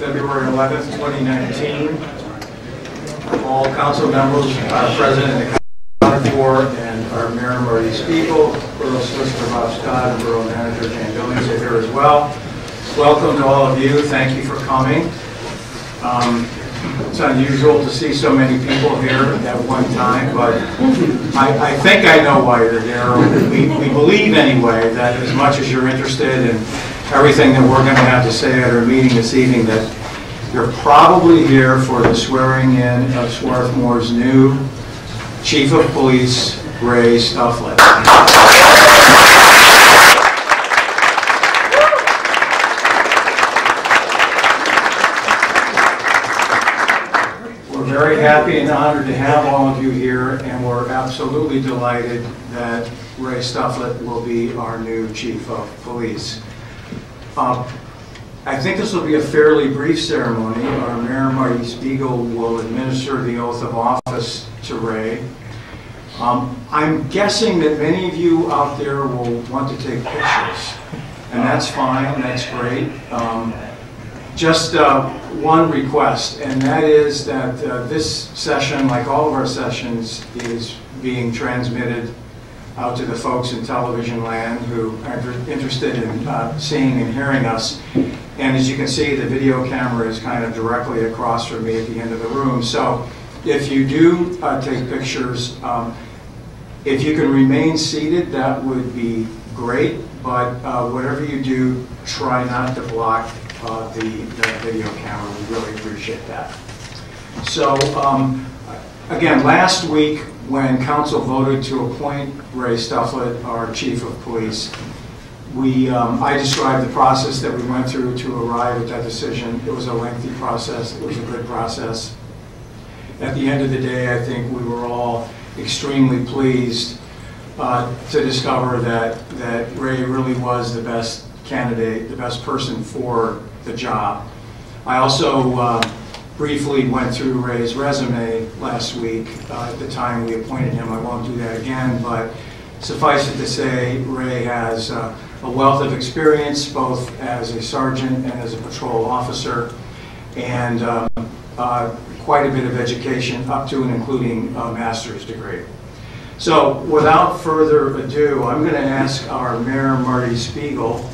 February 11th, 2019. All council members are present in the county for, and our Mayor Marty Spiegel, Borough Solicitor Bob Scott, and Borough Manager Jane Billings are here as well. Welcome to all of you. Thank you for coming. It's unusual to see so many people here at one time, but I think I know why you're here. We believe anyway that as much as you're interested in everything that we're going to have to say at our meeting this evening, that you're probably here for the swearing in of Swarthmore's new Chief of Police, Ray Stufflet. We're very happy and honored to have all of you here, and we're absolutely delighted that Ray Stufflet will be our new Chief of Police. I think this will be a fairly brief ceremony. Our Mayor Marty Spiegel will administer the oath of office to Ray. I'm guessing that many of you out there will want to take pictures, and that's fine, that's great. Just one request, and that is that this session, like all of our sessions, is being transmitted out to the folks in television land who are interested in seeing and hearing us. And as you can see, the video camera is kind of directly across from me at the end of the room. So if you do take pictures, if you can remain seated, that would be great. But whatever you do, try not to block the video camera. We really appreciate that. So again, last week when council voted to appoint Ray Stufflet, our Chief of Police, I described the process that we went through to arrive at that decision. It was a lengthy process. It was a good process. At the end of the day, I think we were all extremely pleased to discover that Ray really was the best candidate, the best person for the job. I also briefly went through Ray's resume last week at the time we appointed him. I won't do that again, but suffice it to say, Ray has a wealth of experience both as a sergeant and as a patrol officer, and quite a bit of education up to and including a master's degree. So without further ado, I'm going to ask our Mayor Marty Spiegel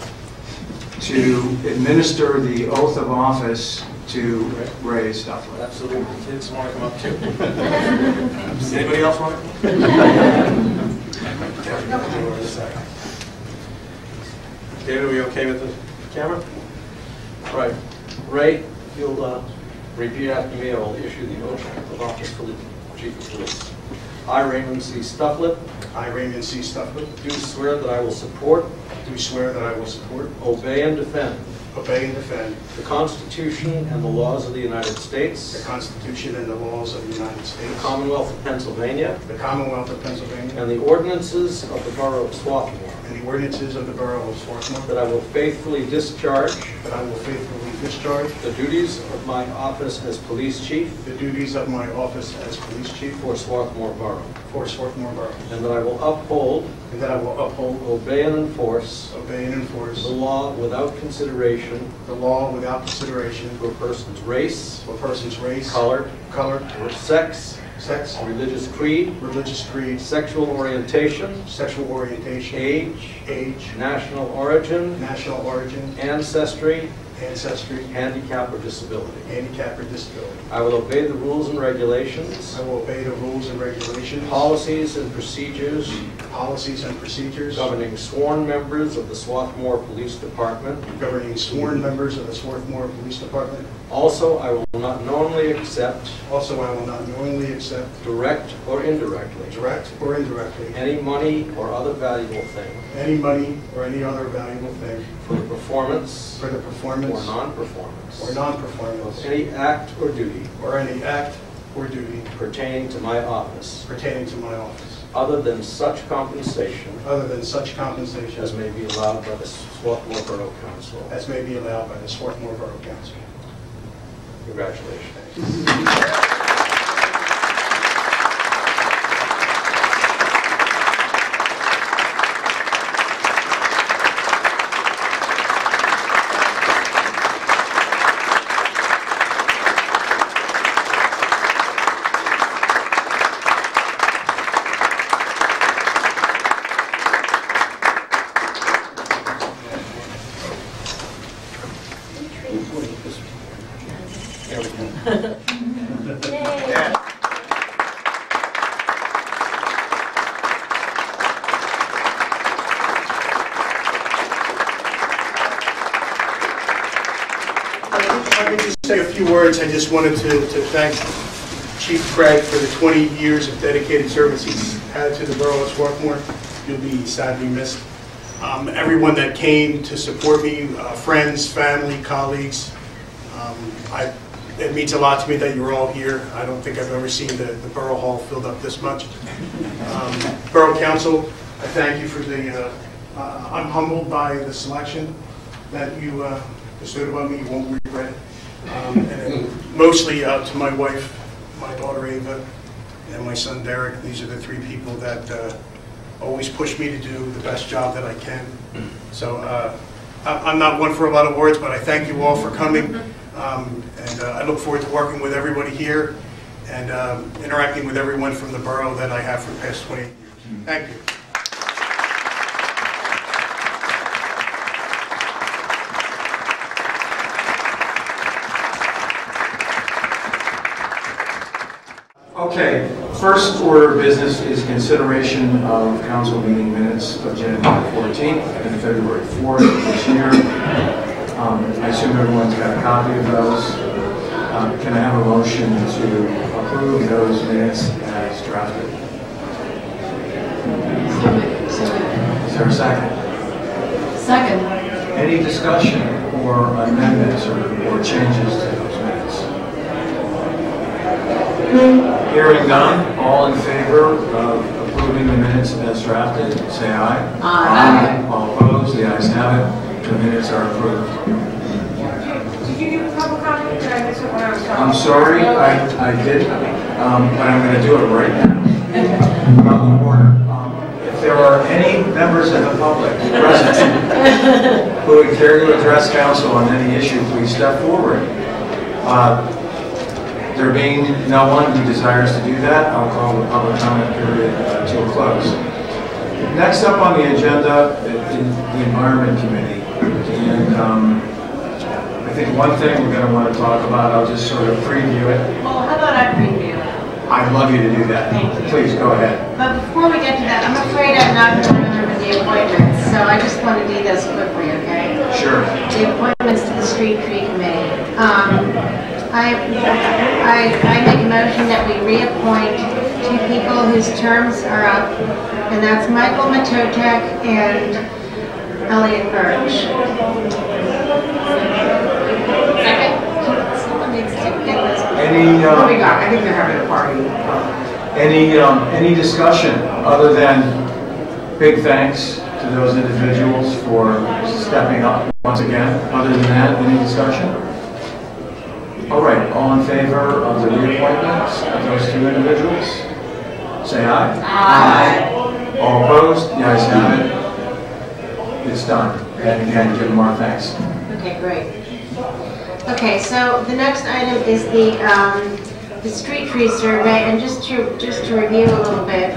to administer the oath of office to Ray Stufflet. Absolutely. Kids want to come up too. Does anybody else want to David, are we okay with the camera? All right. Ray, if you'll repeat after me, I will issue the oath of office for the Chief of Police. I, Raymond C. Stufflet. I, Raymond C. Stufflet. Do swear that I will support. Do swear that I will support. Obey and defend. Obey and defend. The Constitution and the laws of the United States. The Constitution and the laws of the United States. The Commonwealth of Pennsylvania. The Commonwealth of Pennsylvania. And the ordinances of the Borough of Swarthmore. And the ordinances of the Borough of Swarthmore. That I will faithfully discharge. That I will faithfully discharge. The duties of my office as Police Chief. The duties of my office as Police Chief. For Swarthmore Borough. For Swarthmore Borough. And that I will uphold. And that I will uphold. Obey and enforce. Obey and enforce. The law without consideration. The law without consideration. To a person's race. To a person's race. Color. Color. Sex. Sex. Religious creed. Religious creed. Sexual orientation. Sexual orientation. Age. Age. National origin. National origin. Ancestry. Ancestry. Handicap or disability. Handicap or disability. I will obey the rules and regulations. I will obey the rules and regulations. Policies and procedures. Policies and procedures. Governing sworn members of the Swarthmore Police Department. Governing sworn members of the Swarthmore Police Department. Also, I will not knowingly accept. Also, I will not knowingly accept. Direct or indirectly. Direct or indirectly. Any money or other valuable thing. Any money or any other valuable thing. For the performance. For the performance. Or non-performance. Or non-performance. Of any act or duty. Or any act or duty. Pertaining to my office. Pertaining to my office. Other than such compensation. Other than such compensation. As may be allowed by the Swarthmore Borough Council. As may be allowed by the Swarthmore Borough Council. Congratulations. Say a few words. I just wanted to thank Chief Craig for the 20 years of dedicated service he's had to the borough of Swarthmore. You'll be sadly missed. Everyone that came to support me, friends, family, colleagues, it means a lot to me that you're all here. I don't think I've ever seen the Borough Hall filled up this much. Borough Council, I thank you for the, I'm humbled by the selection that you bestowed upon me. You won't regret it. And mostly to my wife, my daughter Ava, and my son Derek. These are the three people that always push me to do the best job that I can. So I'm not one for a lot of words, but I thank you all for coming. And I look forward to working with everybody here and interacting with everyone from the borough that I have for the past 20 years. Thank you. Okay, first order of business is consideration of council meeting minutes of January 14th and February 4th of this year. I assume everyone's got a copy of those. Can I have a motion to approve those minutes as drafted? Is there a second? Second. Any discussion or amendments or changes to those minutes? Hearing none, all in favor of approving the minutes as drafted, say aye. Aye. All opposed, the ayes have it. The minutes are approved. Did you give a public comment? Did I miss it when I was talking? I'm sorry, I did, but I'm going to do it right now. Out of order. If there are any members of the public present who would care to address council on any issue, please step forward. There being no one who desires to do that, I'll call the public comment period to a close. Next up on the agenda is the Environment Committee. And I think one thing we're going to want to talk about, I'll just sort of preview it. Well, how about I preview it? I'd love you to do that. Thank you. Please go ahead. But before we get to that, I'm afraid I'm not going to remember the appointments, so I just want to do this quickly, okay? Sure. The appointments to the Street Tree Committee. I make a motion that we reappoint two people whose terms are up, and that's Michael Matotek and Elliot Birch. Second. Someone needs to get this. Any, What do we got? I think they're having a party. any discussion other than big thanks to those individuals for stepping up once again? Other than that, any discussion? All right, all in favor of the reappointments of those two individuals? Say aye. Aye. All opposed? The ayes have it. It's done. And again, give them our thanks. Okay, great. Okay, so the next item is the street tree survey, and just to review a little bit,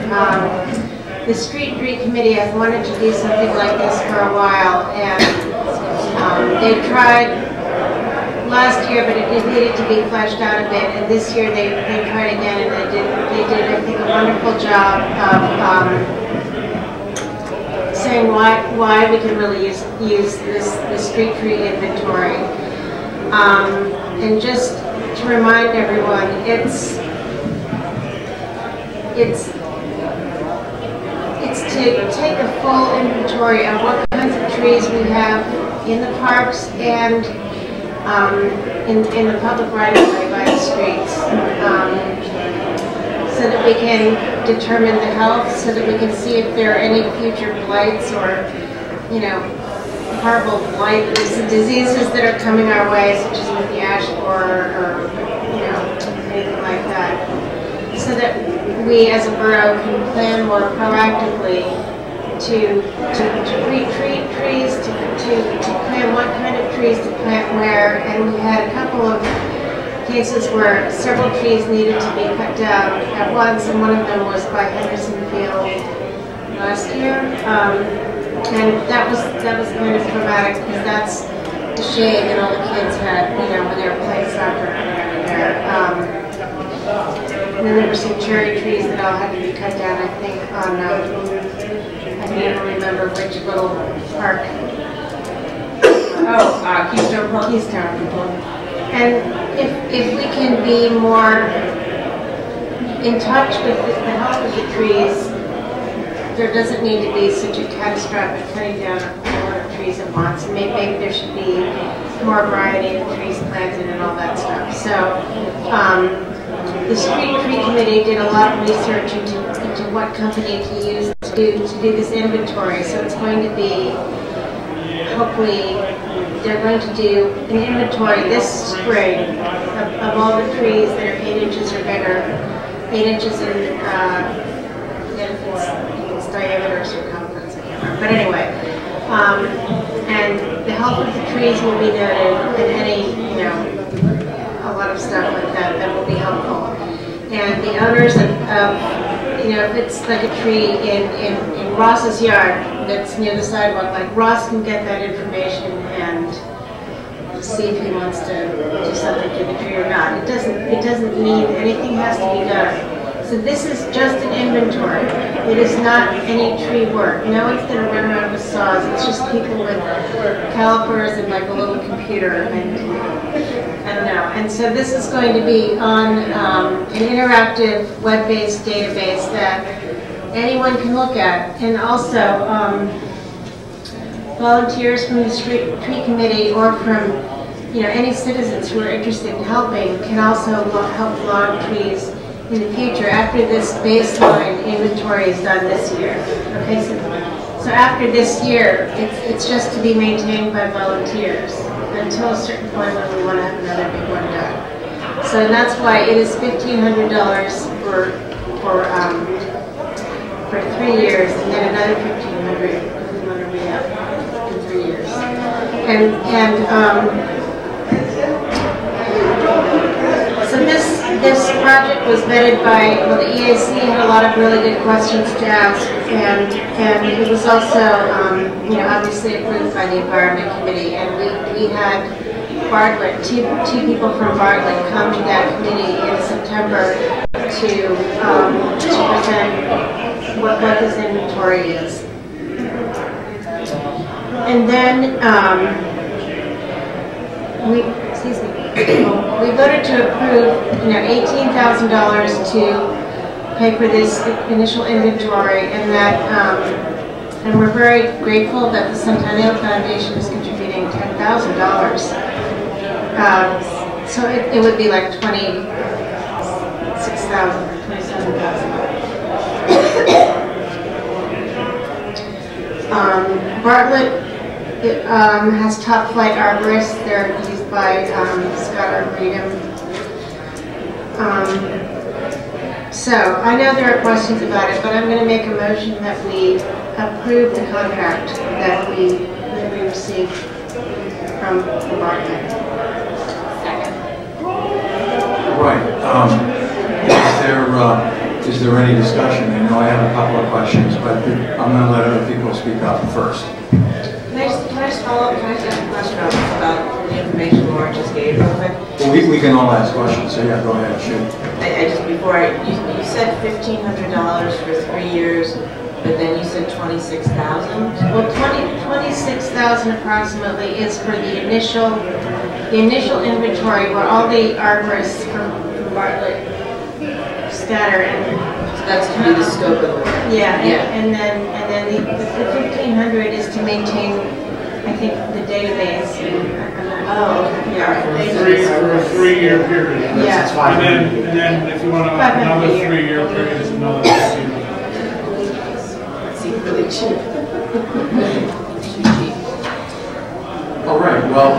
the street tree committee has wanted to do something like this for a while, and they tried last year, but it needed to be fleshed out a bit, and this year they tried again, and they did I think a wonderful job of saying why we can really use this street tree inventory. And just to remind everyone, it's to take a full inventory of what kinds of trees we have in the parks and in the public right-of-way by the streets, so that we can determine the health, so that we can see if there are any future blights or, horrible blight diseases that are coming our way, such as with the ash borer or anything like that, so that we as a borough can plan more proactively to retreat trees, to plan what kind of trees to plant where, and we had a couple of cases where several trees needed to be cut down at once, and one of them was by Henderson Field last year, and that was kind of traumatic because that's the shade that all the kids had, when they were playing soccer there. And then there were some cherry trees that all had to be cut down, I think, on, I can never remember which little park. Oh, Keystone Park. Keystone. And if we can be more in touch with the health of the trees, there doesn't need to be such a catastrophic cutting down of a lot of trees at once. And maybe there should be more variety of trees planted and all that stuff. So the street tree committee did a lot of research into what company to use to do this inventory. So it's going to be, hopefully, they're going to do an inventory this spring of all the trees that are 8 inches or bigger, 8 inches in, it's diameter or circumference, I can't remember. But anyway, and the health of the trees will be noted, and any, a lot of stuff like that will be helpful. And the owners of if it's like a tree in Ross's yard that's near the sidewalk, like Ross can get that information and see if he wants to do something to the tree or not. It doesn't mean anything has to be done. So this is just an inventory. It is not any tree work. No one's going to run around with saws. It's just people with calipers and like a little computer and I don't know. And so this is going to be on an interactive web-based database that anyone can look at. And also volunteers from the street tree committee or from any citizens who are interested in helping can also help log trees in the future after this baseline inventory is done this year. Okay, so after this year, it's just to be maintained by volunteers until a certain point when we want to have another big one done. So that's why it is $1,500 for 3 years, and then another $1,500 if we want to re-up in 3 years. So this project was vetted by, the EAC had a lot of really good questions to ask, and it was also, obviously approved by the Environment Committee, and we had Bartlett, two people from Bartlett come to that committee in September to present what this inventory is. And then we voted to approve, $18,000 to pay for this initial inventory, and that, and we're very grateful that the Centennial Foundation is contributing $10,000. So it would be like $26,000 or $27,000. Bartlett has top flight arborists. They're used by Scott Arboretum. So I know there are questions about it, but I'm going to make a motion that we approve the contract that we received from Bartlett. Second. Right. Is there any discussion? I know I have a couple of questions, but I'm going to let other people speak up first. Can I just follow up? Can I ask a question about the information Laura just gave real quick? Well, we can all ask questions, so yeah, go ahead, shoot. You said $1,500 for 3 years, but then you said $26,000? Well, $26,000 approximately is for the initial inventory where all the arborists from Bartlett scatter and So that's to be the scope of the work. yeah. And then the $1,500 is to maintain, I think, the database. Oh, okay. Yeah. For a 3-year period. Yeah. And then if you want another 3-year period, it's another $1,500. Seems really cheap. All right, well,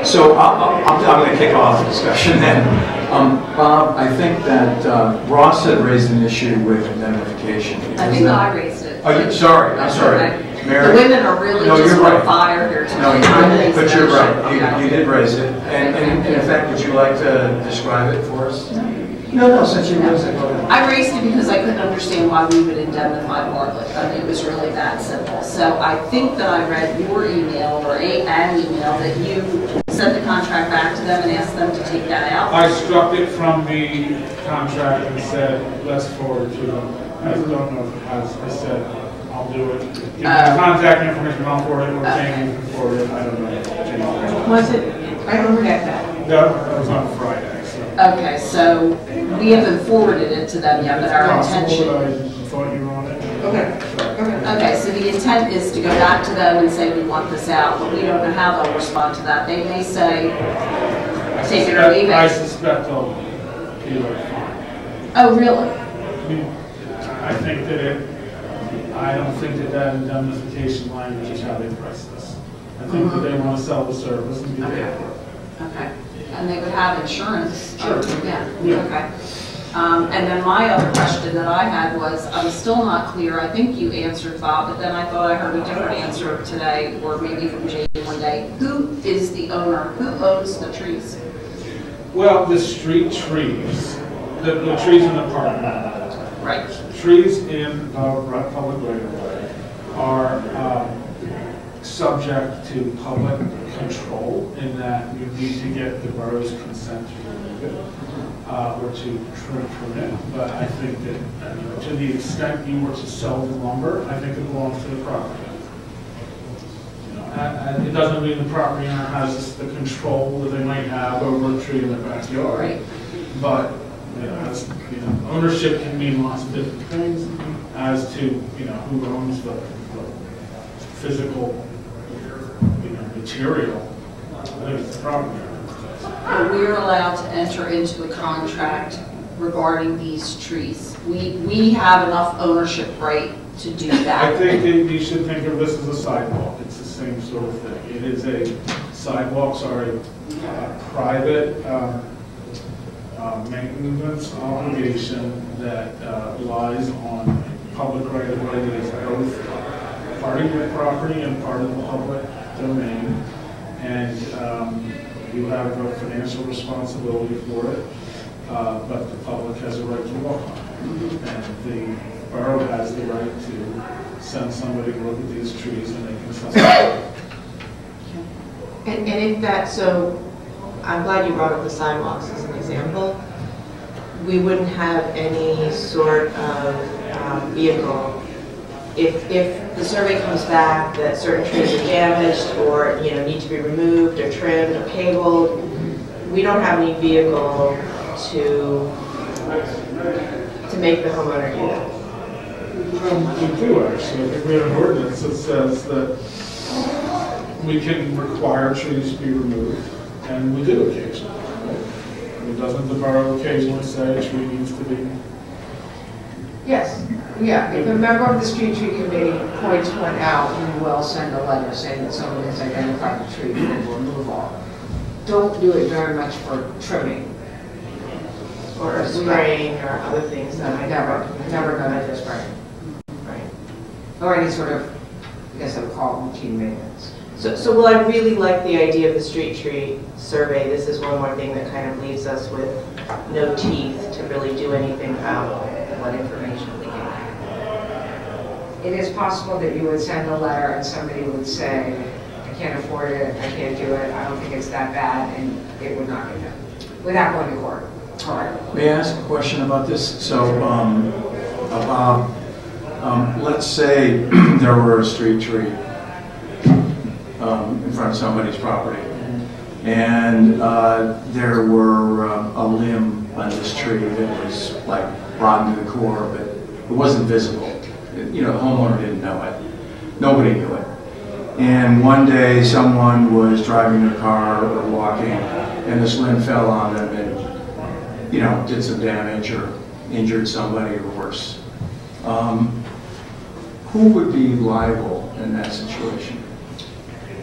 so I'm going to kick off the discussion then. Bob, I think that Ross had raised an issue with indemnification. I think I raised it. Oh, I'm sorry. Mary. The women are really just on fire here tonight. But you're right. You did raise it. And in fact, would you like to describe it for us? No, since you raised it, go ahead. I raised it because I couldn't understand why we would indemnify Bartlett. I mean, it was really that simple. So I think that I read your email or an email that you sent the contract back to them and asked them to take that out. I struck it from the contract and said, let's forward to them. I don't know if it has. I said, I'll do it. Give me the contact information, I'll forward it. We're saying you can forward it. I don't know. Was it? I don't get that. That was on Friday, so. Okay, so we haven't forwarded it to them yet, but our intention. I thought you were on it. Okay. Okay, so the intent is to go back to them and say we want this out, but we don't know how they'll respond to that. They may say, take it or leave I it. suspect they'll be like, fine. Oh, really? I think that I don't think that indemnification language is how they price this. I think that they want to sell the service and be paid for it. Okay. And they would have insurance. Sure. Yeah, Yeah. okay. And then my other question that I had was, I'm still not clear, I think you answered, Bob, but then I thought I heard a different answer today, or maybe from Jay one day. Who is the owner? Who owns the trees? Well, the street trees, the trees in the park. Right. Trees in public right-of-way are subject to public control in that you need to get the borough's consent to remove it or to trim it. But I think that to the extent you were to sell the lumber, I think it belongs to the property owner. It doesn't mean the property owner has the control that they might have over a tree in their backyard. Right. But ownership can mean lots of different things as to who owns the physical material. I think it's the property owner. We're allowed to enter into a contract regarding these trees. We have enough ownership right to do that. I think that you should think of this as a sidewalk. It's the same sort of thing. It is sidewalks are a private maintenance obligation that lies on public right of way that is both part of your property and part of the public domain. And you have a financial responsibility for it, but the public has a right to walk on it. And the borough has the right to send somebody to look at these trees and they can sell them. And if that, so I'm glad you brought up the sidewalks as an example. We wouldn't have any sort of vehicle. If the survey comes back that certain trees are damaged or need to be removed or trimmed or cabled, we don't have any vehicle to make the homeowner do that. We do actually. I think we have an ordinance that says that we can require trees to be removed, and we do occasionally. Doesn't the borough occasionally say a tree needs to be? Yes, yeah, if a member of the street tree committee points one out, we will send a letter saying that someone has identified the tree for removal. Don't do it very much for trimming. Or spraying or other things that I Never done it for spraying. Right. Or any sort of, I guess I would call it routine maintenance. So while I really like the idea of the street tree survey, this is one more thing that kind of leaves us with no teeth to really do anything about what information we get. It is possible that you would send a letter and somebody would say, I can't afford it, I can't do it, I don't think it's that bad, and it would not get done, without going to court. All right. May I ask a question about this? So, let's say there were a street tree in front of somebody's property, and there were a limb on this tree that was like rotten to the core, but it wasn't visible. The homeowner didn't know it. Nobody knew it. And one day someone was driving their car or walking, and this limb fell on them and, did some damage or injured somebody or worse. Who would be liable in that situation?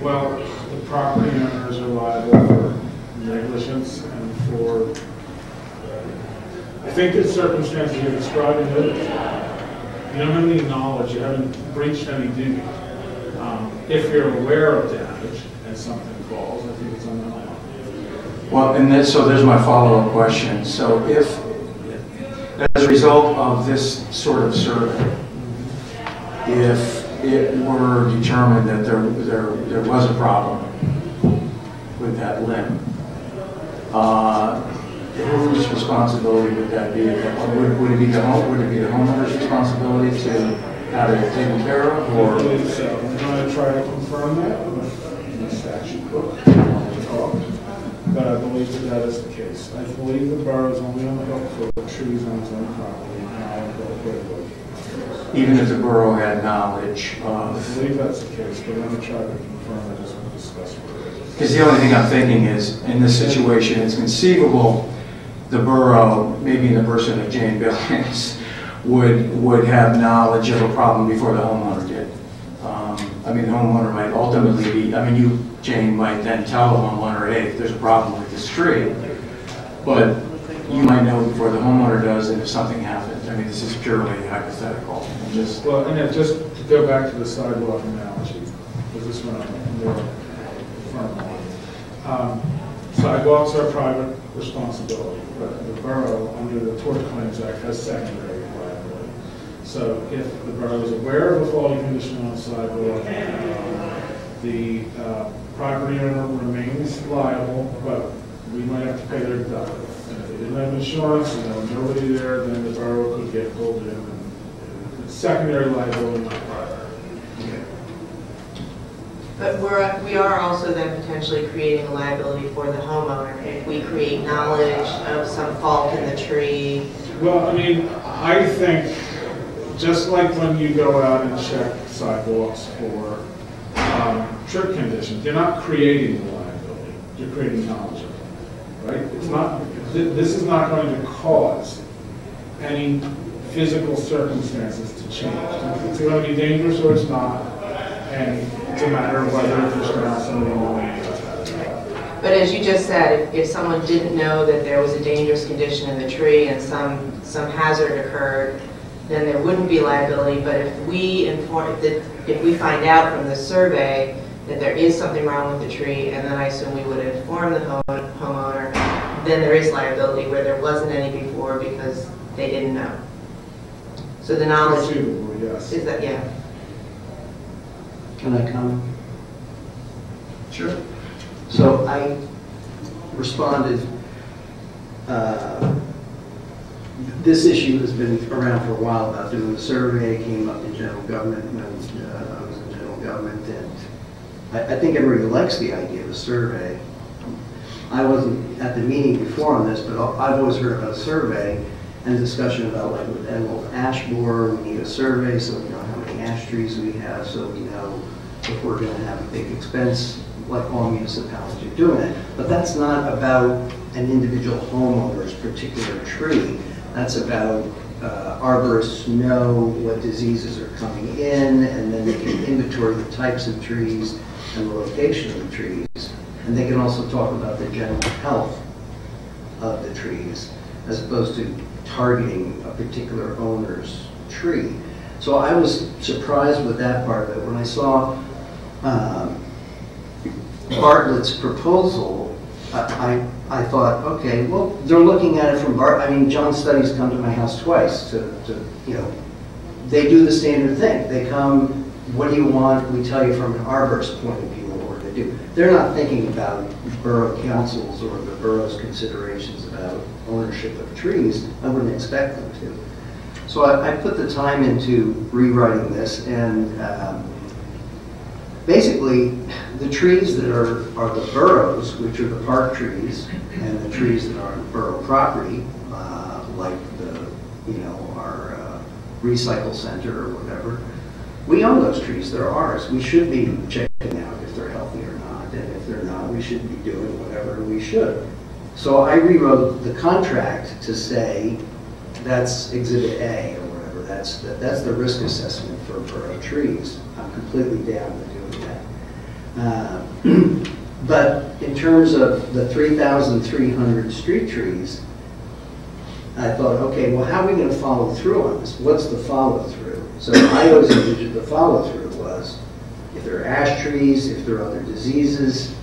Well, the property owners are liable for negligence and for, I think the circumstances you're describing, you don't have any knowledge, you haven't breached any duty. If you're aware of damage and something falls, I think it's on the line. Well, so there's my follow-up question. So if, as a result of this sort of survey, if it were determined that there was a problem with that limb, whose responsibility would that be? Would it be the homeowner's responsibility to have it taken care of, or? I believe so. I'm going to try to confirm that in the statute book. but I believe that that is the case. I believe the borough is only on the hook for trees on its own property, not on the hook for Even if the borough had knowledge I of. believe that's the case, but let me try to confirm. I just want to discuss it. Because the only thing I'm thinking is, in this situation, it's conceivable the borough, maybe in the person of Jane Billings, would have knowledge of a problem before the homeowner did. I mean, the homeowner might ultimately be, I mean, you, Jane, might then tell the homeowner, hey, there's a problem with this tree, but you might know before the homeowner does, and if something happens. I mean, this is purely hypothetical. Just Well, and then just to go back to the sidewalk analogy, because this one I'm more firm on. Sidewalks are private responsibility, but the borough, under the Tort Claims Act, has secondary liability. So if the borough is aware of a faulty condition on a sidewalk, the property owner remains liable, but we might have to pay their deductible. And if they didn't have insurance, and there was nobody there, then the borough could get pulled in. And it's secondary liability, not primary. But we are also then potentially creating a liability for the homeowner if we create knowledge of some fault in the tree. Well, I mean, I think, just like when you go out and check sidewalks for trip conditions, you're not creating the liability, you're creating knowledge of it, right? It's not, this is not going to cause any physical circumstances to change. It's going to be dangerous or it's not, and it's a matter of whether there's now somebody knowing. But as you just said, if someone didn't know that there was a dangerous condition in the tree and some hazard occurred, then there wouldn't be liability. But if we find out from the survey that there is something wrong with the tree, and then I assume we would inform the homeowner, then there is liability where there wasn't any before because they didn't know. So the knowledge Yes. is that, yeah. Can I comment? sure. So I responded, this issue has been around for a while about doing the survey, came up in general government, and I was in general government, and I think everybody likes the idea of a survey. I wasn't at the meeting before on this, but I've always heard about a survey and a discussion about, like, with Emerald Ash Borer, we need a survey so we know how many ash trees we have, so we know if we're going to have a big expense, like all municipalities are doing it. But that's not about an individual homeowner's particular tree. That's about arborists know what diseases are coming in, and then they can inventory the types of trees and the location of the trees. And they can also talk about the general health of the trees, as opposed to targeting a particular owner's tree. So I was surprised with that part of it. When I saw Bartlett's proposal, I thought, okay, well, they're looking at it from I mean, John Study's come to my house twice to, you know, they do the standard thing. They come, what do you want? We tell you from an arborist point of view what we're going to do. They're not thinking about borough councils or the borough's considerations about ownership of trees. I wouldn't expect them to. So I put the time into rewriting this, and basically the trees that are the boroughs, which are the park trees, and the trees that are on borough property, like our recycle center or whatever, we own those trees. They're ours. We should be checking out if they're healthy or not, and if they're not, we should be doing whatever we should. So I rewrote the contract to say that's Exhibit A or whatever. That's the risk assessment for borough trees. I'm completely down with doing that. But in terms of the 3,300 street trees, I thought, okay, well, how are we going to follow through on this? What's the follow-through? So I always envisioned the follow-through was if there are ash trees, if there are other diseases,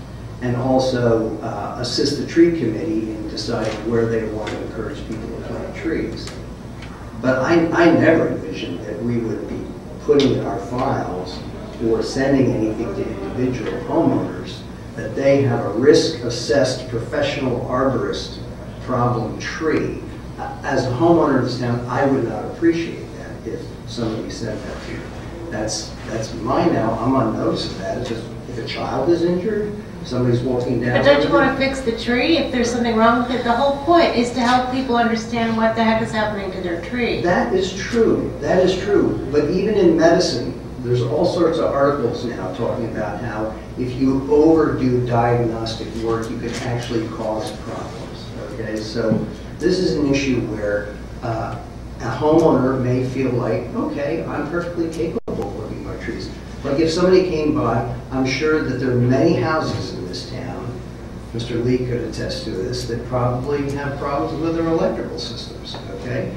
and also assist the tree committee in deciding where they want to encourage people to plant trees. But I never envisioned that we would be putting in our files or sending anything to individual homeowners that they have a risk-assessed professional arborist problem tree. As a homeowner in this town, I would not appreciate that if somebody said that to me. That's mine now. I'm on notice of that. It's just if a child is injured, Somebody's walking down. But don't you want to fix the tree if there's something wrong with it? The whole point is to help people understand what the heck is happening to their tree. That is true. That is true. But even in medicine, there's all sorts of articles now talking about how if you overdo diagnostic work, you can actually cause problems. Okay, so this is an issue where a homeowner may feel like, okay, I'm perfectly capable of working my trees. Like if somebody came by, I'm sure that there are many houses in this town, Mr. Lee could attest to this, that probably have problems with their electrical systems, okay?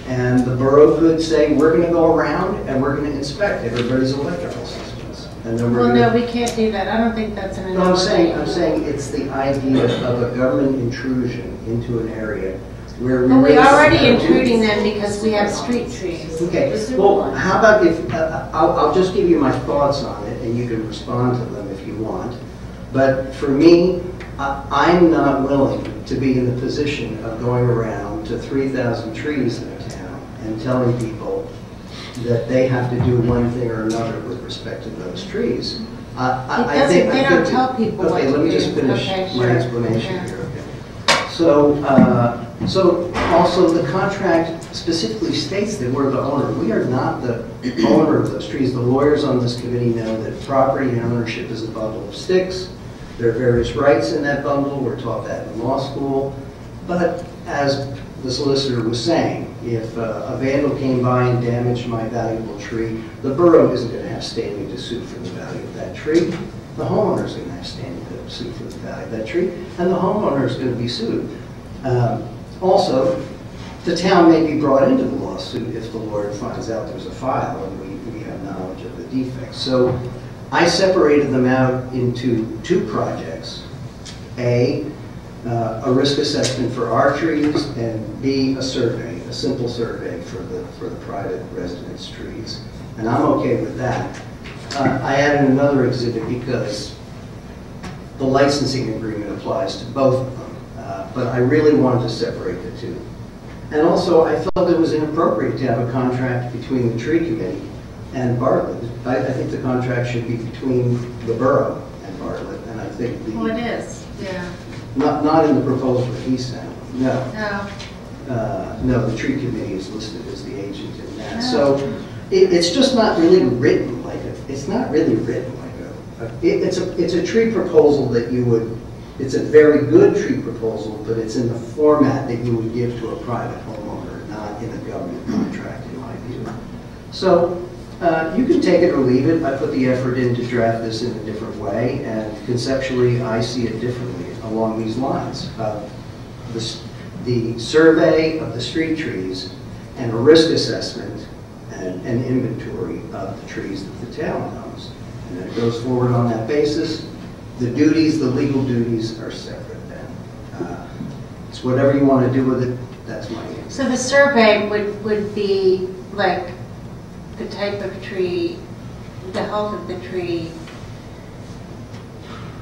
And the borough could say, we're going to go around and we're going to inspect everybody's electrical systems. And then Well, no, we can't do that. I don't think that's an analogy. I'm saying it's the idea of a government intrusion into an area where But we're already intruding them because we have street trees. Okay, well, how about if, I'll just give you my thoughts on it and you can respond to them if you want. But for me, I'm not willing to be in the position of going around to 3,000 trees in a town and telling people that they have to do one thing or another with respect to those trees. They don't tell people what Okay, to let me do. just finish Okay, my sure. explanation Yeah. here. Okay. So also the contract specifically states that we're the owner. We are not the owner of those trees. The lawyers on this committee know that property and ownership is a bundle of sticks. There are various rights in that bundle. We're taught that in law school. But as the solicitor was saying, if a vandal came by and damaged my valuable tree, the borough isn't going to have standing to sue for the value of that tree. The homeowner is going to have standing to sue for the value of that tree, and the homeowner is going to be sued. Also, the town may be brought into the lawsuit if the lawyer finds out there's a file and we have knowledge of the defects. So I separated them out into two projects. A risk assessment for our trees, and B, a survey, a simple survey for the private residence trees. And I'm okay with that. I added another exhibit because the licensing agreement applies to both of them. But I really wanted to separate the two. And also, I felt it was inappropriate to have a contract between the tree committee and Bartlett. I think the contract should be between the borough and Bartlett, and I think the... Well, it is, yeah. Not in the proposal that he sent, no. No. No, the tree committee is listed as the agent in that. So it's just not really written like it's not really written like it's a tree proposal that you would, it's a very good tree proposal, but it's in the format that you would give to a private homeowner, not in a government contract in my view. So you can take it or leave it. I put the effort in to draft this in a different way, and conceptually I see it differently along these lines. The survey of the street trees and a risk assessment and an inventory of the trees that the town owns. And it goes forward on that basis. The duties, the legal duties are separate then. It's whatever you want to do with it, that's my answer. So the survey would be like the type of tree, the health of the tree,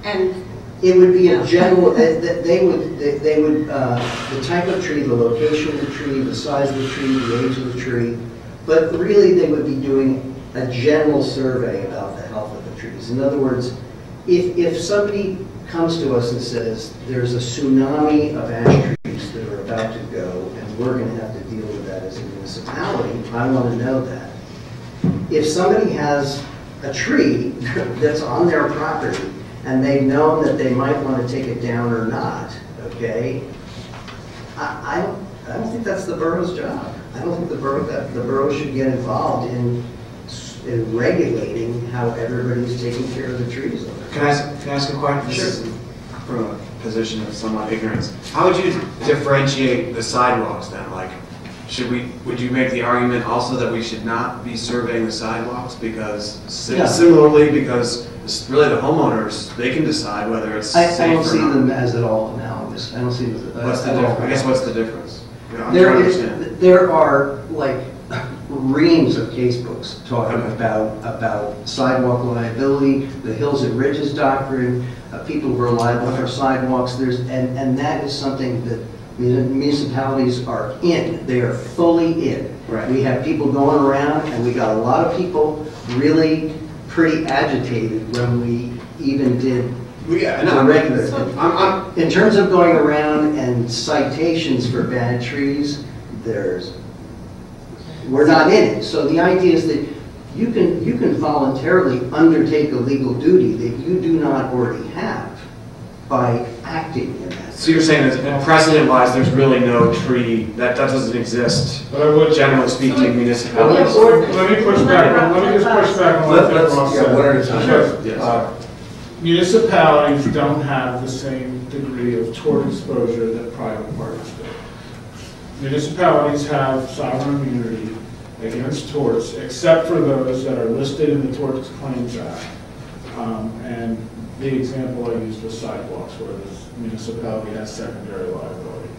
and it would be a general, they would, the type of tree, the location of the tree, the size of the tree, the age of the tree, but really they would be doing a general survey about the health of the trees. In other words, if somebody comes to us and says, there's a tsunami of ash trees that are about to go, and we're going to have to deal with that as a municipality, I want to know that. If somebody has a tree that's on their property, and they've known that they might want to take it down or not, okay? I don't think that's the borough's job. I don't think the borough should get involved in regulating how everybody's taking care of the trees. Can I ask a question? Sure. This is from a position of somewhat ignorance. How would you differentiate the sidewalks then? Like, would you make the argument also that we should not be surveying the sidewalks because, similarly, because it's really the homeowners, they can decide whether it's safe or not. I don't see them as at all analogous. I don't see them as What's the difference? I guess what's the difference? There are like reams of case books talking about sidewalk liability, the Hills and Ridges doctrine, people who are liable for sidewalks. And that is something that municipalities are in. They are fully in. Right. We have people going around, and we got a lot of people really pretty agitated when we even did Yeah, It's a regular thing. In terms of going around and citations for bad trees, we're not in it. So the idea is that you can voluntarily undertake a legal duty that you do not already have by acting in that. So you're saying that precedent-wise, there's really no tree, that doesn't exist, But I would, generally speaking, municipalities? let me push back, let me just push back on what Ross said. one at a time. Sure. Yes. Municipalities don't have the same degree of tort exposure that private parties do. Municipalities have sovereign immunity against torts, except for those that are listed in the Tort Claims Act. And the example I used was sidewalks, where this municipality has secondary liability.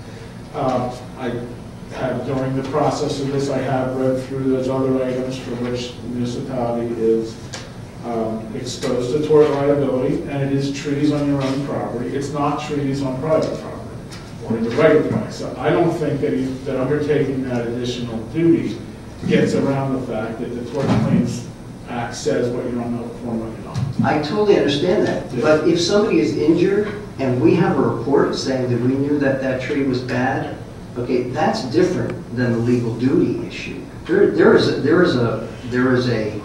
During the process of this, I have read through those other items for which the municipality is exposed to tort liability, and it is trees on your own property. It's not trees on private property or in the right of way. So I don't think that undertaking that additional duty gets around the fact that the Tort Claims Act says what you're on the hook for and what you're not. I totally understand that, but if somebody is injured and we have a report saying that we knew that that tree was bad, okay, that's different than the legal duty issue. There is a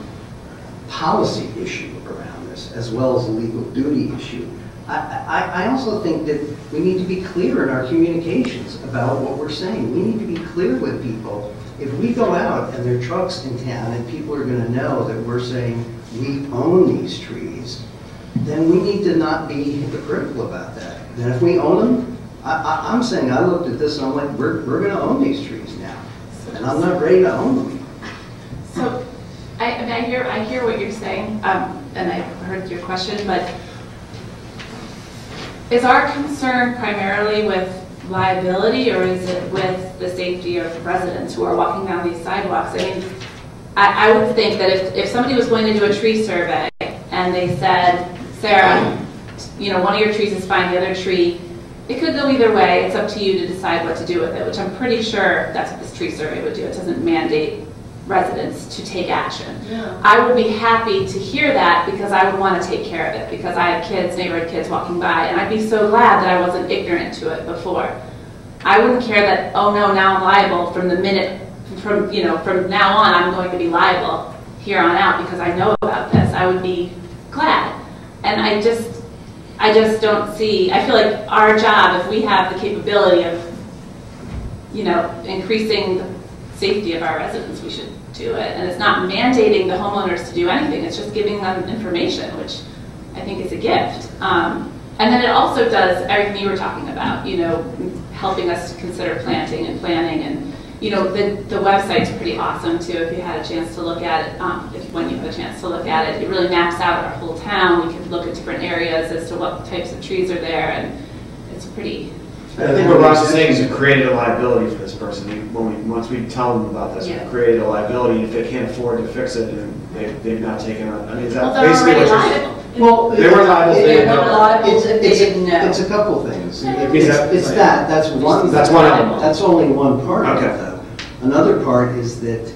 policy issue around this as well as a legal duty issue. I also think that we need to be clear in our communications about what we're saying. We need to be clear with people. If we go out and there are trucks in town and people are going to know that we're saying we own these trees, then we need to not be hypocritical about that. Then if we own them, I'm saying I looked at this and I'm like, we're going to own these trees now. And I'm not ready to own them. So I hear what you're saying, and I heard your question, but is our concern primarily with liability, or is it with the safety of residents who are walking down these sidewalks? I mean, I would think that if somebody was going to do a tree survey and they said, Sarah, one of your trees is fine, the other tree, it could go either way. It's up to you to decide what to do with it, which I'm pretty sure that's what this tree survey would do. It doesn't mandate residents to take action. Yeah. I would be happy to hear that because I would want to take care of it because I have kids, neighborhood kids walking by, and I'd be so glad that I wasn't ignorant to it before. I wouldn't care that, oh no, now I'm liable from now on I'm going to be liable here on out because I know about this. I would be glad. And I just don't see, I feel like our job, if we have the capability of, increasing the safety of our residents, we should do it. And it's not mandating the homeowners to do anything, it's just giving them information, which I think is a gift. And then it also does everything you were talking about, helping us to consider planting and planning. And, the website's pretty awesome too if you had a chance to look at it, when you have a chance to look at it. It really maps out our whole town. We can look at different areas as to what types of trees are there, and it's pretty... I think what Ross is saying is we created a liability for this person. Once we tell them about this, we created a liability. If they can't afford to fix it, and they've not taken on. I mean, is that basically what you're saying? Well, they were liable. They were liable if they didn't know. It's a couple things. It's that's one. That's one element. That's only one part of it, Okay. though. Another part is that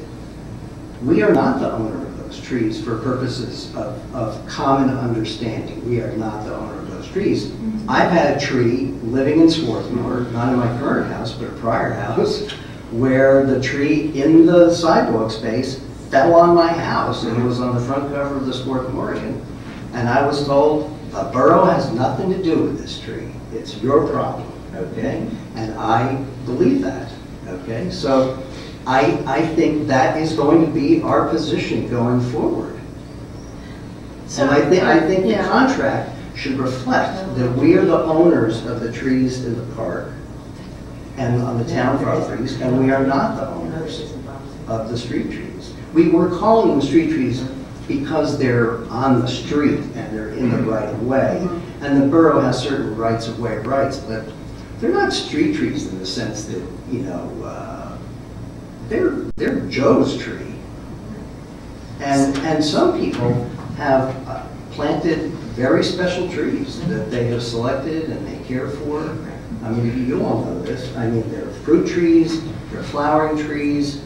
we are not the owner of those trees for purposes of common understanding. We are not the owner of those trees. I've had a tree living in Swarthmore, not in my current house, but a prior house, where the tree in the sidewalk space fell on my house and it was on the front cover of the Swarthmorean. And I was told, the borough has nothing to do with this tree. It's your problem, okay? And I believe that, okay? So I think that is going to be our position going forward. So and I think the contract should reflect that we are the owners of the trees in the park and on the town properties, and we are not the owners of the street trees. We were calling them street trees because they're on the street and they're in the right of way, and the borough has certain rights of way rights, but they're not street trees in the sense that, they're Joe's tree. And some people have planted very special trees that they have selected and they care for. I mean, you all know this. I mean, they're fruit trees, they're flowering trees.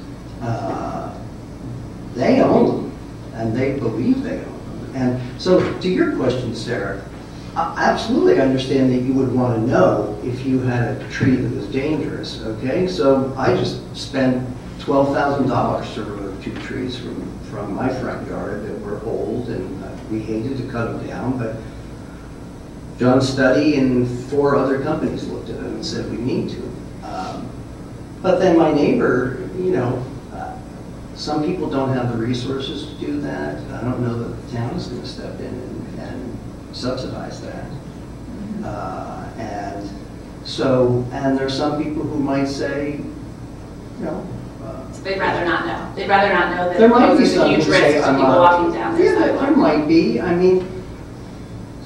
They own them, and they believe they own them. And so, to your question, Sarah, Absolutely, I understand that you would want to know if you had a tree that was dangerous, okay? So I just spent $12,000 to remove 2 trees from my front yard that were old, and we hated to cut them down, but John Studdy and 4 other companies looked at them and said we need to. But then my neighbor, you know, some people don't have the resources to do that. I don't know that the town is going to step in and subsidize that. And there's some people who might say, you know. So they'd rather not know. They'd rather not know that There might be there's a huge risk to people walking down this sidewalk. There might be. I mean,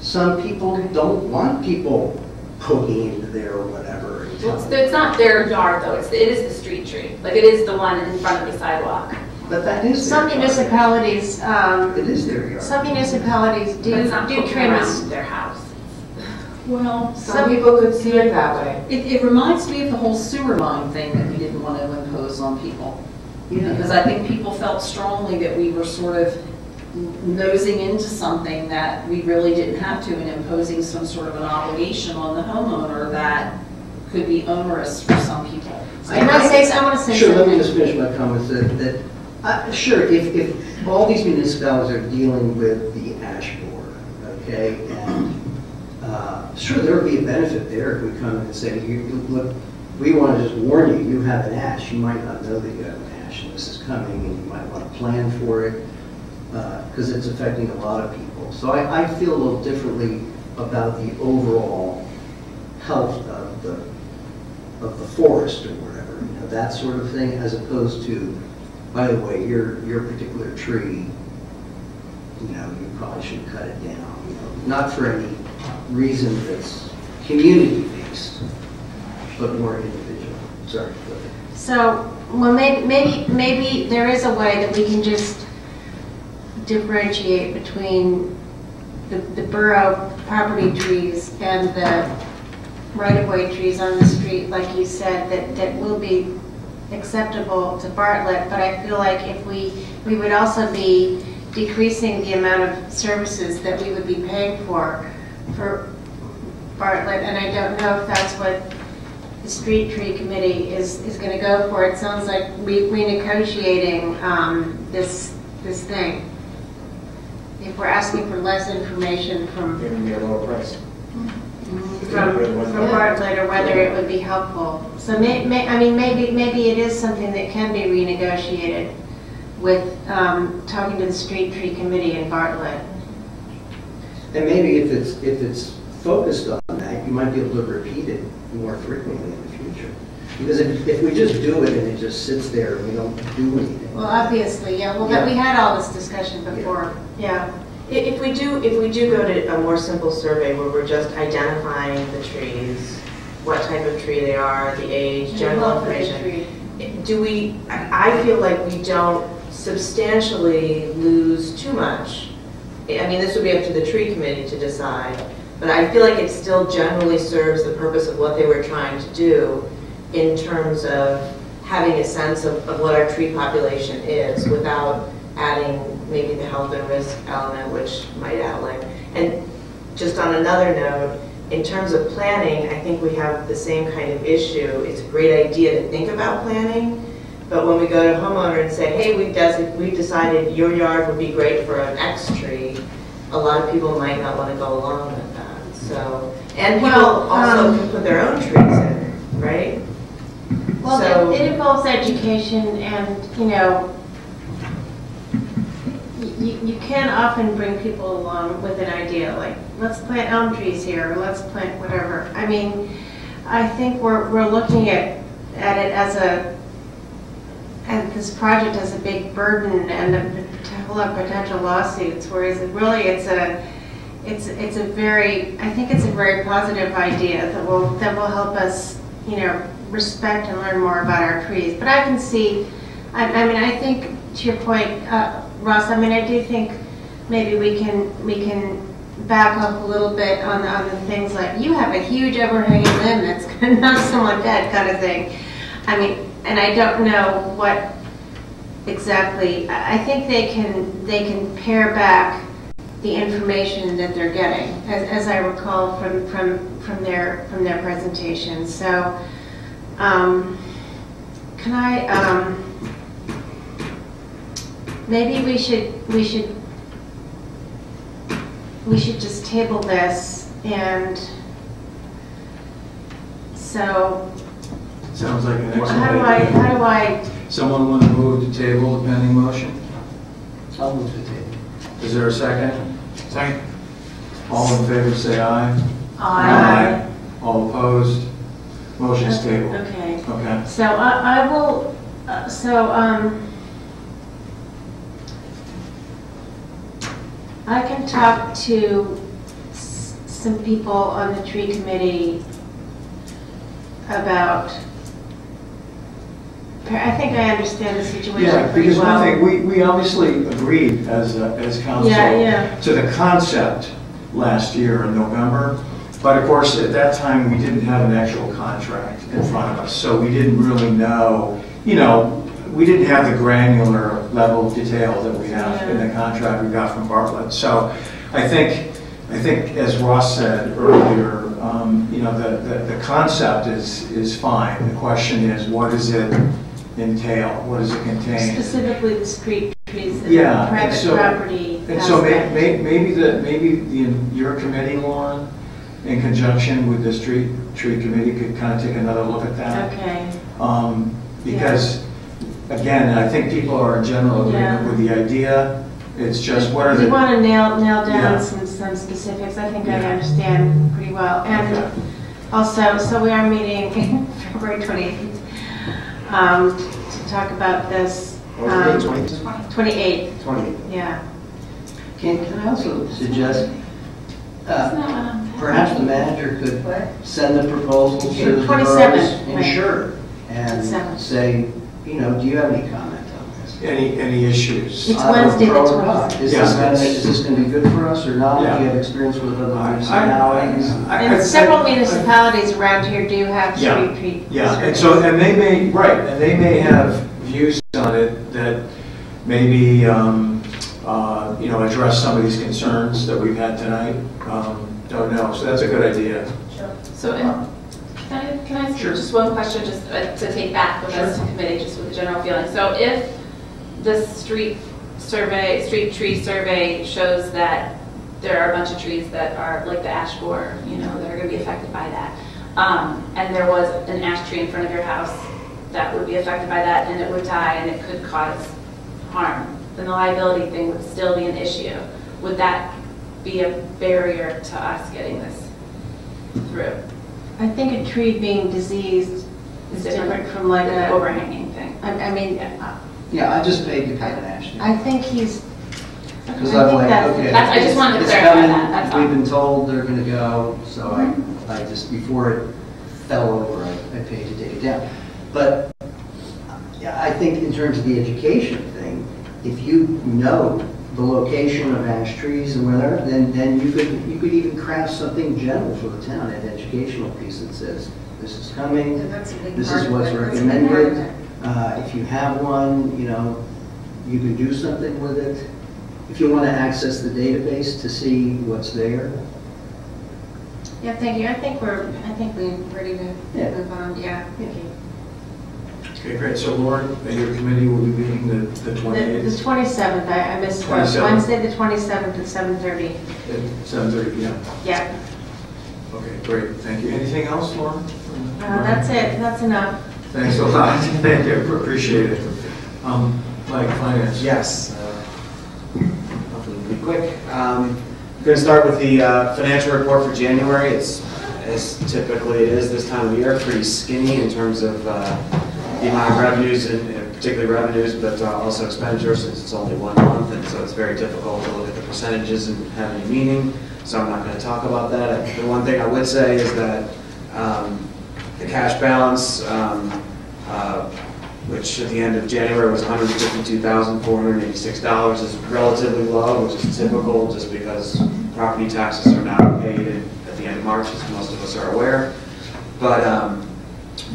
some people don't want people poking into there or whatever. Well, it's not their yard though. It is the street tree. Like it is the one in front of the sidewalk. But that is Some municipalities, it is their yard. some municipalities But it's not do poking trim around their house. Well, Some people could see it that way. it reminds me of the whole sewer line thing that we didn't want to impose on people. Yeah. Because I think people felt strongly that we were sort of nosing into something that we really didn't have to, and imposing some sort of an obligation on the homeowner that could be onerous for some people. I want to say Sure, let me something. just finish my comments. Sure, if all these municipalities are dealing with the ash borer, okay, and sure, there would be a benefit there if we come in and say, look, we want to just warn you, you have an ash. You might not know that you have an ash, and this is coming, and you might want to plan for it, because it's affecting a lot of people. So I feel a little differently about the overall health of the forest or whatever, you know, that sort of thing, as opposed to, by the way, your particular tree, you know, you probably shouldn't cut it down, you know, not for any reason that's community-based, but more individual. Sorry. Go ahead. So, well, maybe there is a way that we can just differentiate between the borough property trees and the right-of-way trees on the street, like you said, that will be acceptable to Bartlett, but I feel like if we would also be decreasing the amount of services that we would be paying for Bartlett, and I don't know if that's what the street tree committee is going to go for. It sounds like renegotiating this thing. If we're asking for less information from Giving me a lower price. from Bartlett, or whether it would be helpful. So maybe it is something that can be renegotiated with talking to the street tree committee in Bartlett. And maybe if it's focused on that, you might be able to repeat it more frequently in the future. Because if we just do it and it just sits there and we don't do anything. Well, obviously, yeah. Well, Yeah. we had all this discussion before. Yeah. If we do go to a more simple survey where we're just identifying the trees, what type of tree they are, the age, general information, I feel like we don't substantially lose too much. I mean, this would be up to the tree committee to decide, but I feel like it still generally serves the purpose of what they were trying to do in terms of having a sense of what our tree population is without adding maybe the health and risk element, which might outlive. And just on another note, in terms of planning, I think we have the same kind of issue. It's a great idea to think about planning, but when we go to a homeowner and say, hey, we've decided your yard would be great for an X tree, a lot of people might not want to go along with that. So, and people also can put their own trees in, right? Well, So, it involves education, and you know, you can often bring people along with an idea, like let's plant elm trees here, or let's plant whatever. I mean, I think we're looking at it as this project as a big burden and full of potential lawsuits. Whereas really, it's a very, I think it's a very positive idea that will help us, you know, respect and learn more about our trees. But I can see, I mean, I think to your point, Ross, I mean, I do think maybe we can back up a little bit on the things like, you have a huge overhanging limb that's going to knock someone dead kind of thing. I mean, and I don't know what exactly, I think they can pare back the information that they're getting, as I recall from their presentation. So, can I, maybe we should just table this, and so. Sounds like an excellent How do I? Someone want to move to table the pending motion? I'll move to the table. Is there a second? Second. All in favor say aye. Aye. All opposed? Motion's tabled. Okay. Okay. So I will, I can talk to some people on the tree committee about, I think I understand the situation Yeah, pretty because well. one thing, we obviously agreed as council to the concept last year in November, but of course at that time we didn't have an actual contract in front of us, so we didn't really know, we didn't have the granular level of detail that we have in the contract we got from Bartlett. So I think as Ross said earlier, the concept is fine. The question is, what does it entail? What does it contain? Specifically the street trees and private property. And so maybe your committee, Lauren, in conjunction with the street tree committee, could kind of take another look at that. Okay. Because again, I think people are in general agreement with the idea. It's just what are the... We want to nail down some specifics. I think I understand pretty well. And also, so we are meeting February 28th to talk about this. 28th. 28th. Yeah. Can I also suggest, perhaps the manager could send the proposal to the borough's insurer and say, do you have any comment on this? Any issues? It's Wednesday the 20th. Is this going to be good for us or not? Do you have experience with other municipalities? And several municipalities around here do have street tree. Yeah, and they may have views on it that maybe address some of these concerns that we've had tonight. Don't know. So that's a good idea. Sure. So can I ask just one question, just to take back with us to committee, just with the general feeling. So if the street tree survey shows that there are a bunch of trees that are like the ash borer, that are going to be affected by that, and there was an ash tree in front of your house that would be affected by that, and it would die and it could cause harm, then the liability thing would still be an issue. Would that be a barrier to us getting this through? I think a tree being diseased is different from like an overhanging thing. Yeah, I just paid to cut an ash. I think he's. Because I'm like, okay, I just wanted to clarify that. That's all. We've been told they're going to go, so I just, before it fell over, I paid to take it down. But I think in terms of the education thing, if you know the location of ash trees and where they're, then you could even craft something general for the town, an educational piece that says, this is coming, this is what's recommended. If you have one, you can do something with it. If you want to access the database to see what's there. Yeah, thank you. I think we're ready to move on. Yeah, thank you. Okay, great. So Lauren, your committee will be meeting the 28th? The 27th. I missed 27th. Wednesday the 27th at 7:30. At 7:30 p.m. Yeah. Okay, great. Thank you. Anything else, Lauren? That's it. That's enough. Thanks a lot. Thank you. Appreciate it. Mike, finance. Yes. Hopefully we'll be quick. I'm going to start with the financial report for January. It's, as typically it is this time of year, pretty skinny in terms of the amount of revenues, and particularly revenues, but also expenditures, since it's only 1 month, and so it's very difficult to look at the percentages and have any meaning. So I'm not going to talk about that. The one thing I would say is that the cash balance, which at the end of January was $152,486, is relatively low, which is typical just because property taxes are now paid at the end of March, as most of us are aware. But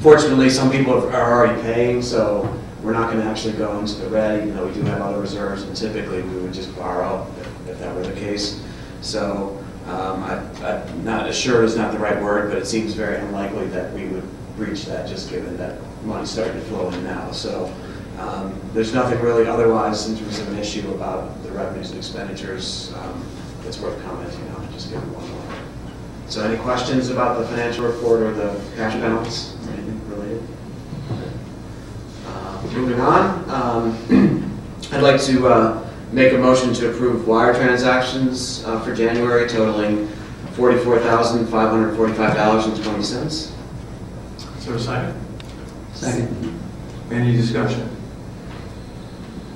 fortunately, some people are already paying, so we're not going to actually go into the red, even though we do have other reserves, and typically we would just borrow if that were the case. So I'm not assured is not the right word, but it seems very unlikely that we would breach that, just given that money's starting to flow in now. So there's nothing really otherwise in terms of an issue about the revenues and expenditures that's worth commenting on, just given one more. So any questions about the financial report or the cash balance, or anything related? Moving on, I'd like to make a motion to approve wire transactions for January totaling $44,545.20. Is there a second? Second. Any discussion?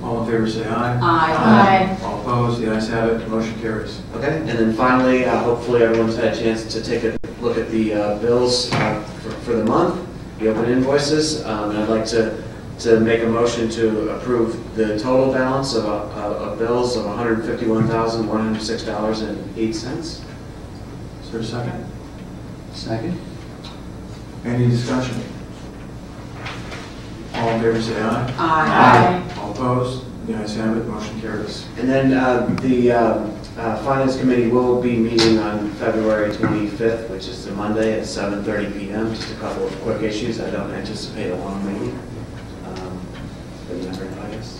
All in favor say aye. Aye. All opposed, the ayes have it, motion carries. Okay, and then finally, hopefully everyone's had a chance to take a look at the bills for the month, the open invoices, and I'd like to make a motion to approve the total balance of bills of $151,106.08. Is there a second? Second. Any discussion? All in favor say aye. Aye. All opposed, the ayes have it, motion carries. And then the Finance Committee will be meeting on February 25th, which is the Monday at 7:30 p.m. Just a couple of quick issues. I don't anticipate a long meeting, but you never know, I guess.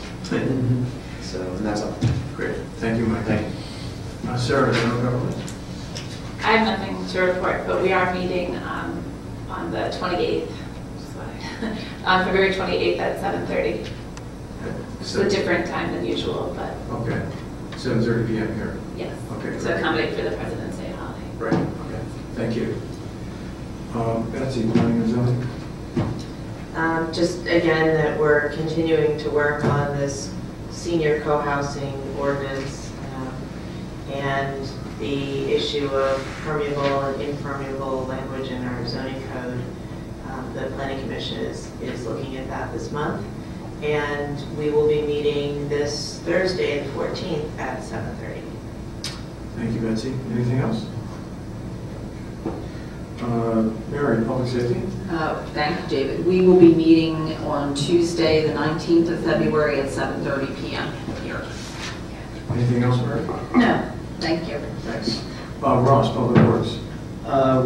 So, and that's all. Great, thank you, Mike. Thank you. Sarah, general government? I have nothing to report, but we are meeting on the 28th, on February 28th at 7:30. It's a different time than usual, but Okay, 7:30 p.m. here. yes, Okay. to accommodate for the President's Day holiday. Right, okay, thank you. Betsy, planning and zoning? Just again, that we're continuing to work on this senior co-housing ordinance and the issue of permeable and impermeable language in our zoning code. The Planning Commission is looking at that this month, and we will be meeting this Thursday, the 14th at 7:30. Thank you, Betsy. Anything else? Mary, public safety? Thank you, David. We will be meeting on Tuesday, the 19th of February at 7:30 p.m. here. Anything else, Mary? No, thank you. Thanks. Bob Ross, public works.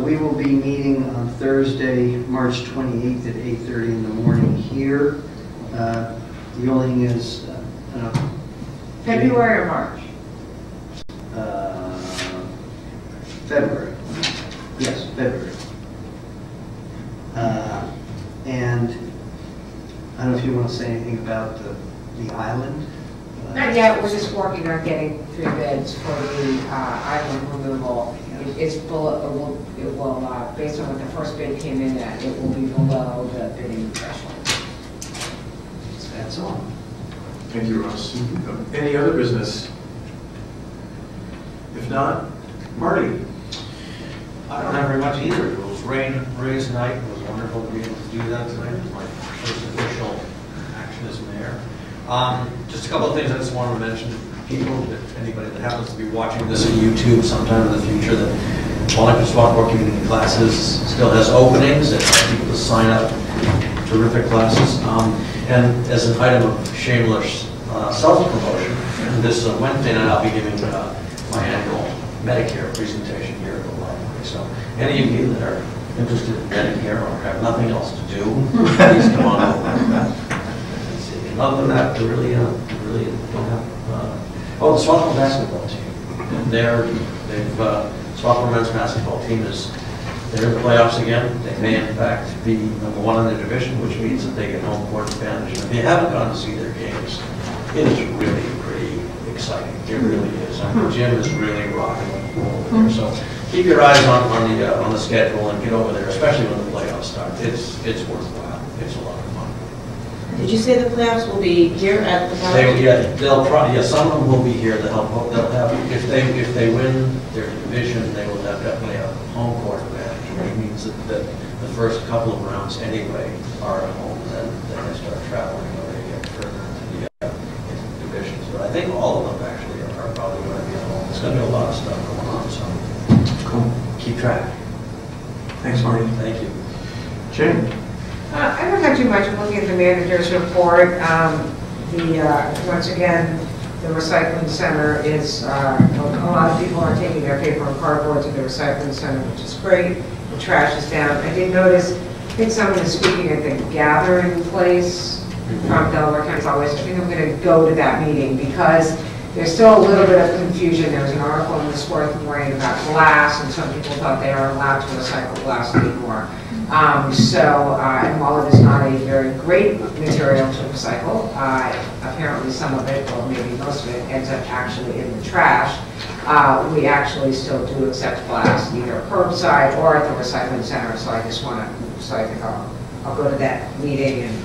We will be meeting on Thursday, March 28th at 8:30 in the morning here. The only thing is, February or March? February. Yes, February. And I don't know if you want to say anything about the island. Not yet, we're just working on getting 3 bids for the island removal. It's below, it will, based on what the first bid came in at, it will be below the bidding threshold. That's all. Thank you, Ross. Any other business? If not, Marty? I don't have very much either. It was rain tonight. It was wonderful to be able to do that tonight. It was my first official action as mayor. Just a couple of things I just wanted to mention to people, if anybody that happens to be watching this on YouTube sometime in the future, that Wallingford Swarthmore Community Classes still has openings and people to sign up. Terrific classes. And as an item of shameless self-promotion, this Wednesday night I'll be giving my annual Medicare presentation here at the library. So any of you that are interested in Medicare or have nothing else to do, please come on over. And other than that, we really don't have. Oh, the Swarthmore basketball team. Swarthmore men's basketball team they're in the playoffs again. They may in fact be number 1 in their division, which means that they get home court advantage. And if you haven't gone to see their games, it is really pretty exciting. It really is. The gym is really rocking and rolling there. So keep your eyes on the schedule and get over there, especially when the playoffs start. It's worthwhile. It's a lot of fun. Did you say the playoffs will be here at the Some of them will be here to help. They'll have if they win their division, they will have definitely a home court advantage. Which means that the first couple of rounds anyway are at home, and then they start traveling or they get further into the divisions. But I think all of them actually are probably going to be at home. There's going to be a lot of stuff going on, so Cool. keep track. Thanks, Marty. Thank you. Jane? I don't have too much. I'm looking at the manager's report. Once again, the recycling center is, a lot of people are taking their paper and cardboard to the recycling center, which is great. The trash is down. I did notice, I think someone is speaking at the gathering place from Delaware County Solid Waste. I think I'm going to go to that meeting because there's still a little bit of confusion. There was an article in the Swarthmore Borough about glass, and some people thought they aren't allowed to recycle glass anymore. And while it is not a very great material to recycle, apparently some of it, or maybe most of it, ends up actually in the trash. We actually still do accept glass, either curbside or at the recycling center. So I just want to, so I think I'll go to that meeting, and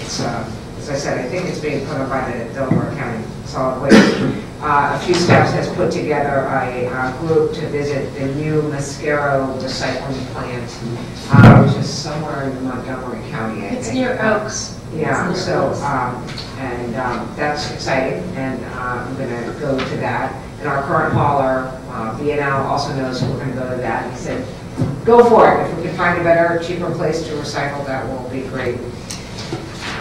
it's, as I said, I think it's being put up by the Delaware County Solid Waste. A few Steps has put together a group to visit the new Mascaro recycling plant, which is somewhere in Montgomery County, I think. It's near Oaks. Yeah, so, that's exciting, and I'm going to go to that. And our current hauler, BNL, also knows we're going to go to that. And he said, go for it. If we can find a better, cheaper place to recycle, that will be great.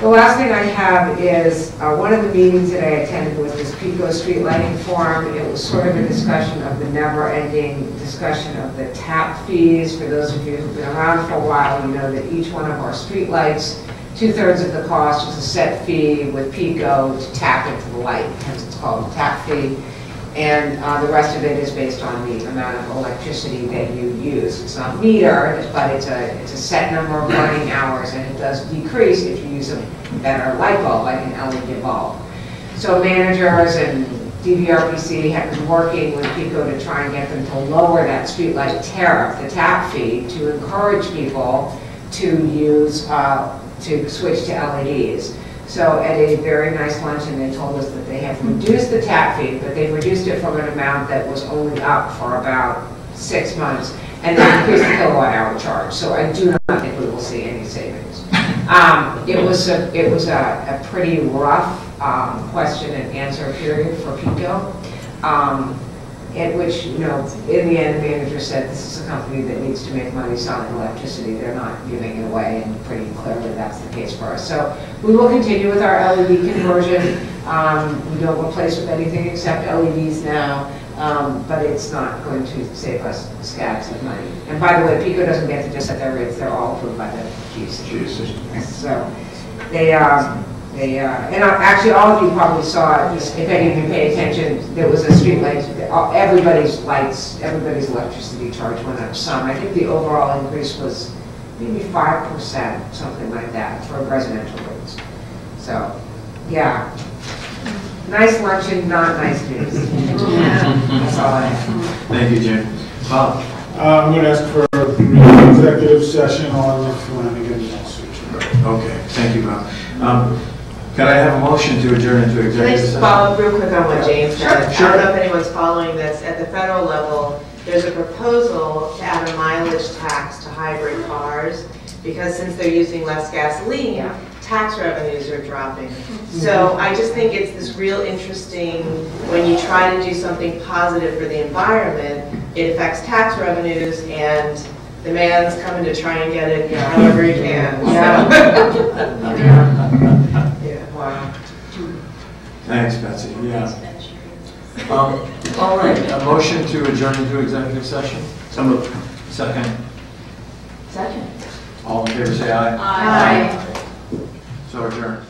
The last thing I have is one of the meetings that I attended was this Pico Street Lighting Forum. It was sort of a discussion of the never-ending discussion of the tap fees. For those of you who've been around for a while, you know that each one of our street lights, 2/3 of the cost is a set fee with Pico to tap into the light, hence it's called a tap fee. And the rest of it is based on the amount of electricity that you use. It's not metered, but it's a set number of running hours, and it does decrease if you use a better light bulb, like an LED bulb. So managers and DVRPC have been working with Pico to try and get them to lower that streetlight tariff, the tap fee, to encourage people to use, to switch to LEDs. So at a very nice luncheon, they told us that they have reduced the tap fee, but they've reduced it from an amount that was only up for about 6 months, and they increased the kilowatt hour charge. So I do not think we will see any savings. It was a pretty rough question and answer period for Pico, in which, you know, in the end, the manager said this is a company that needs to make money selling electricity. They're not giving it away, and pretty clearly that's the case for us. So we will continue with our LED conversion. We don't replace with anything except LEDs now, but it's not going to save us scabs of money. And by the way, Pico doesn't get to just set their rates. They're all approved by the GC. So they and actually all of you probably saw, if any of you pay attention, there was a street light, everybody's lights, everybody's electricity charge went up some. I think the overall increase was maybe 5%, something like that, for residential rates. So, yeah. Nice luncheon, not nice news. That's all I have. Thank you, Jim. Bob? I'm going to ask for an executive session on Flanagan lawsuit. Okay, thank you, Bob. Could I have a motion to adjourn into Can I executive just session? follow up real quick on what James said? Sure. I don't know if anyone's following this. At the federal level, there's a proposal to add a mileage tax to hybrid cars because since they're using less gasoline, tax revenues are dropping. So I just think it's this real interesting, when you try to do something positive for the environment, it affects tax revenues, and the man's coming to try and get it however he can. Wow. Thanks, Betsy. Yeah. All right, a motion to adjourn into executive session? So moved. Second. Second. All in favor, say aye. Aye. So adjourned.